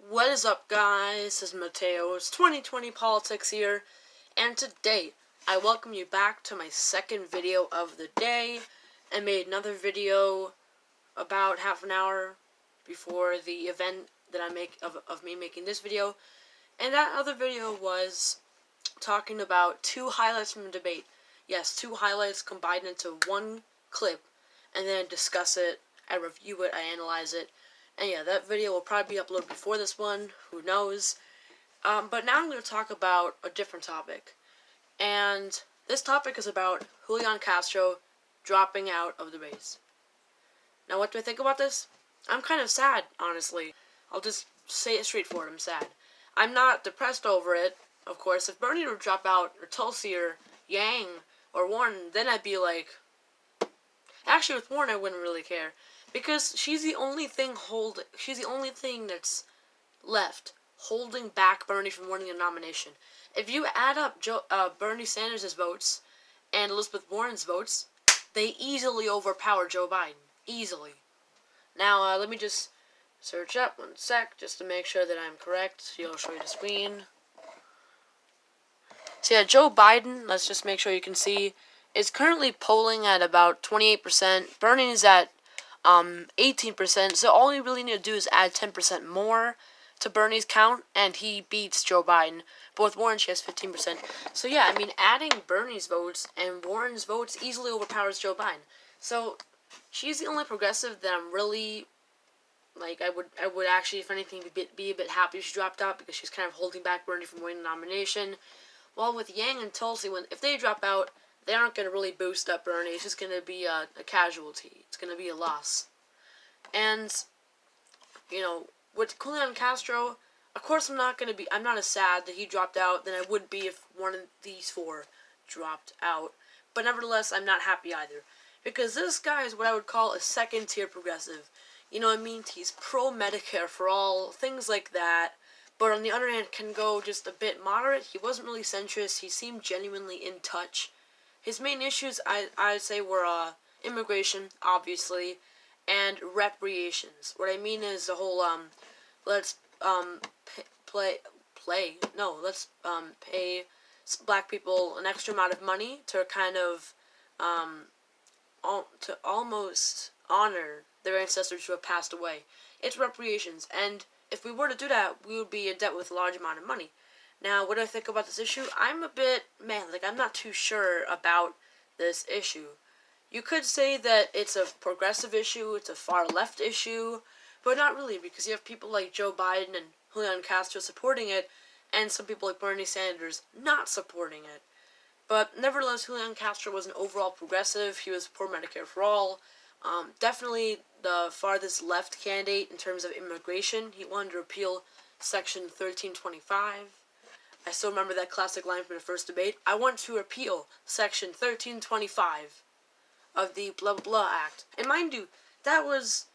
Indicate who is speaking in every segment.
Speaker 1: What is up, guys? This is Mateo. It's 2020 Politics here, and today I welcome you back to my second video of the day. I made another video about half an hour before the event that I make of me making this video, and that other video was talking about two highlights from the debate. Yes, two highlights combined into one clip, and then discuss it, I review it, I analyze it. And yeah, that video will probably be uploaded before this one, who knows. But now I'm going to talk about a different topic. And this topic is about Julian Castro dropping out of the race. Now, what do I think about this? I'm kind of sad, honestly. I'll just say it straightforward, I'm sad. I'm not depressed over it, of course. If Bernie were to drop out, or Tulsi, or Yang, or Warren, then I'd be like... Actually, with Warren, I wouldn't really care. Because she's the only thing that's left holding back Bernie from winning a nomination. If you add up Bernie Sanders' votes and Elizabeth Warren's votes, they easily overpower Joe Biden. Easily. Now, let me just search up one sec, just to make sure that I'm correct. I'll show you the screen. So yeah, Joe Biden, let's just make sure you can see, is currently polling at about 28%. Bernie is at 18%, so all you really need to do is add 10% more to Bernie's count, and he beats Joe Biden. But with Warren, she has 15%. So yeah, I mean, adding Bernie's votes and Warren's votes easily overpowers Joe Biden. So she's the only progressive that I'm really, like, I would actually, if anything, be a bit happy if she dropped out, because she's kind of holding back Bernie from winning the nomination. While with Yang and Tulsi, if they drop out, they aren't going to really boost up Bernie. It's just going to be a casualty. It's going to be a loss. And, you know, with Julian Castro, of course I'm not as sad that he dropped out than I would be if one of these four dropped out. But nevertheless, I'm not happy either. Because this guy is what I would call a second-tier progressive. You know what I mean? He's pro-Medicare for all, things like that. But on the other hand, can go just a bit moderate. He wasn't really centrist. He seemed genuinely in touch. His main issues, I'd say, were immigration, obviously, and reparations. What I mean is the whole let's pay black people an extra amount of money to kind of to almost honor their ancestors who have passed away. It's reparations, and if we were to do that, we would be in debt with a large amount of money. Now, what do I think about this issue? I'm a bit, I'm not too sure about this issue. You could say that it's a progressive issue, it's a far-left issue, but not really, because you have people like Joe Biden and Julian Castro supporting it, and some people like Bernie Sanders not supporting it. But nevertheless, Julian Castro was an overall progressive. He was for Medicare for all. Definitely the farthest left candidate in terms of immigration. He wanted to repeal Section 1325. I still remember that classic line from the first debate. I want to repeal Section 1325 of the blah blah blah Act. And mind you, that was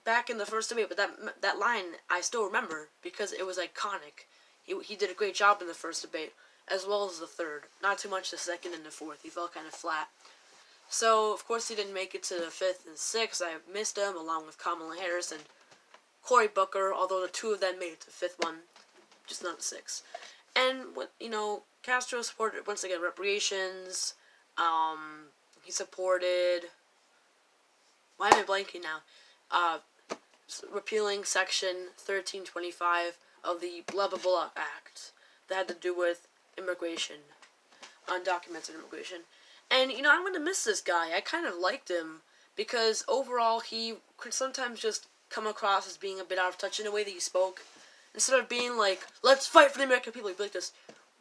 Speaker 1: back in the first debate, but that line I still remember because it was iconic. He did a great job in the first debate, as well as the third. Not too much the second and the fourth. He fell kind of flat. So, of course, he didn't make it to the fifth and sixth. I missed him, along with Kamala Harris and Cory Booker, although the two of them made it to the fifth one, just not the sixth. And, Castro supported, once again, reparations. He supported... Why am I blanking now? Repealing Section 1325 of the blah blah blah Act that had to do with immigration, undocumented immigration. And, I'm going to miss this guy. I kind of liked him because overall he could sometimes just come across as being a bit out of touch in the way that he spoke. Instead of being like, let's fight for the American people, he'd be like this,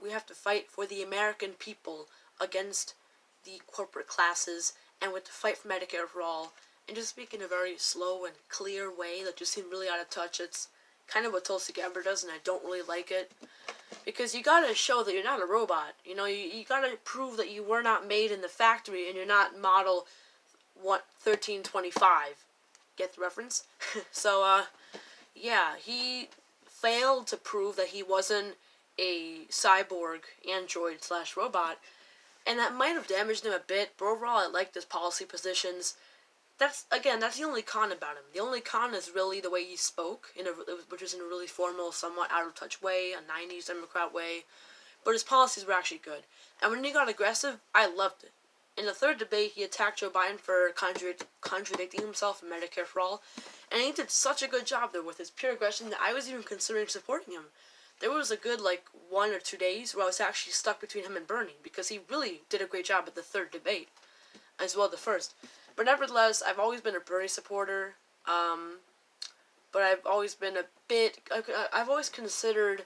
Speaker 1: we have to fight for the American people against the corporate classes, and we have to fight for Medicare for all, and just speak in a very slow and clear way that just seemed really out of touch. It's kind of what Tulsi Gabbard does, and I don't really like it. Because you gotta show that you're not a robot. You gotta prove that you were not made in the factory, and you're not model 1325. Get the reference? So, yeah, he failed to prove that he wasn't a cyborg android / robot, and that might have damaged him a bit, but overall I liked his policy positions. that's the only con about him. The only con is really the way he spoke, which was in a really formal, somewhat out of touch way, a '90s Democrat way. But his policies were actually good. And when he got aggressive, I loved it. In the third debate, he attacked Joe Biden for contradicting himself in Medicare for All, and he did such a good job there with his pure aggression that I was even considering supporting him. There was a good, 1 or 2 days where I was actually stuck between him and Bernie, because he really did a great job at the third debate, as well as the first. But nevertheless, I've always been a Bernie supporter, but I've always been I've always considered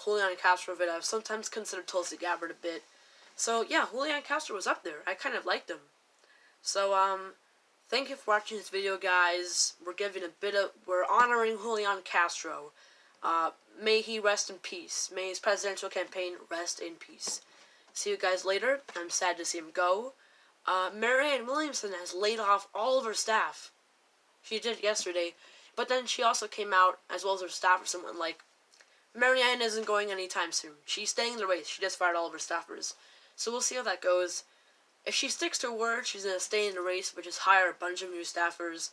Speaker 1: Julian Castro a bit. I've sometimes considered Tulsi Gabbard a bit. So yeah, Julian Castro was up there. I kind of liked him. So thank you for watching this video, guys. We're honoring Julian Castro. May he rest in peace. May his presidential campaign rest in peace. See you guys later. I'm sad to see him go. Marianne Williamson has laid off all of her staff. She did yesterday, but then she also came out, as well as her staff, or someone like, Marianne isn't going anytime soon. She's staying in the race. She just fired all of her staffers. So we'll see how that goes. If she sticks to her word, she's going to stay in the race, but just hire a bunch of new staffers.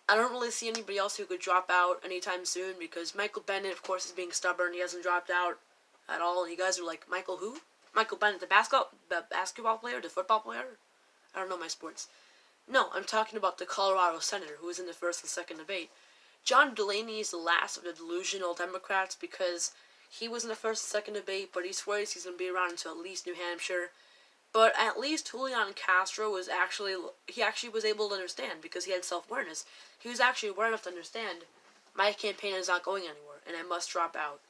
Speaker 1: I don't really see anybody else who could drop out anytime soon, because Michael Bennett, of course, is being stubborn. He hasn't dropped out at all. You guys are like, Michael who? Michael Bennett, the basketball player, the football player? I don't know my sports. No, I'm talking about the Colorado senator who was in the first and second debate. John Delaney is the last of the delusional Democrats, because he was in the first and second debate, but he swears he's going to be around until at least New Hampshire. But at least Julian Castro was actually was able to understand, because he had self-awareness. He was actually aware enough to understand, my campaign is not going anywhere, and I must drop out.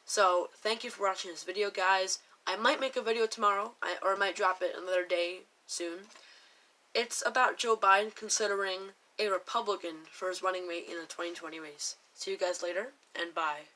Speaker 1: So, thank you for watching this video, guys. I might make a video tomorrow, or I might drop it another day soon. It's about Joe Biden considering a Republican for his running mate in the 2020 race. See you guys later, and bye.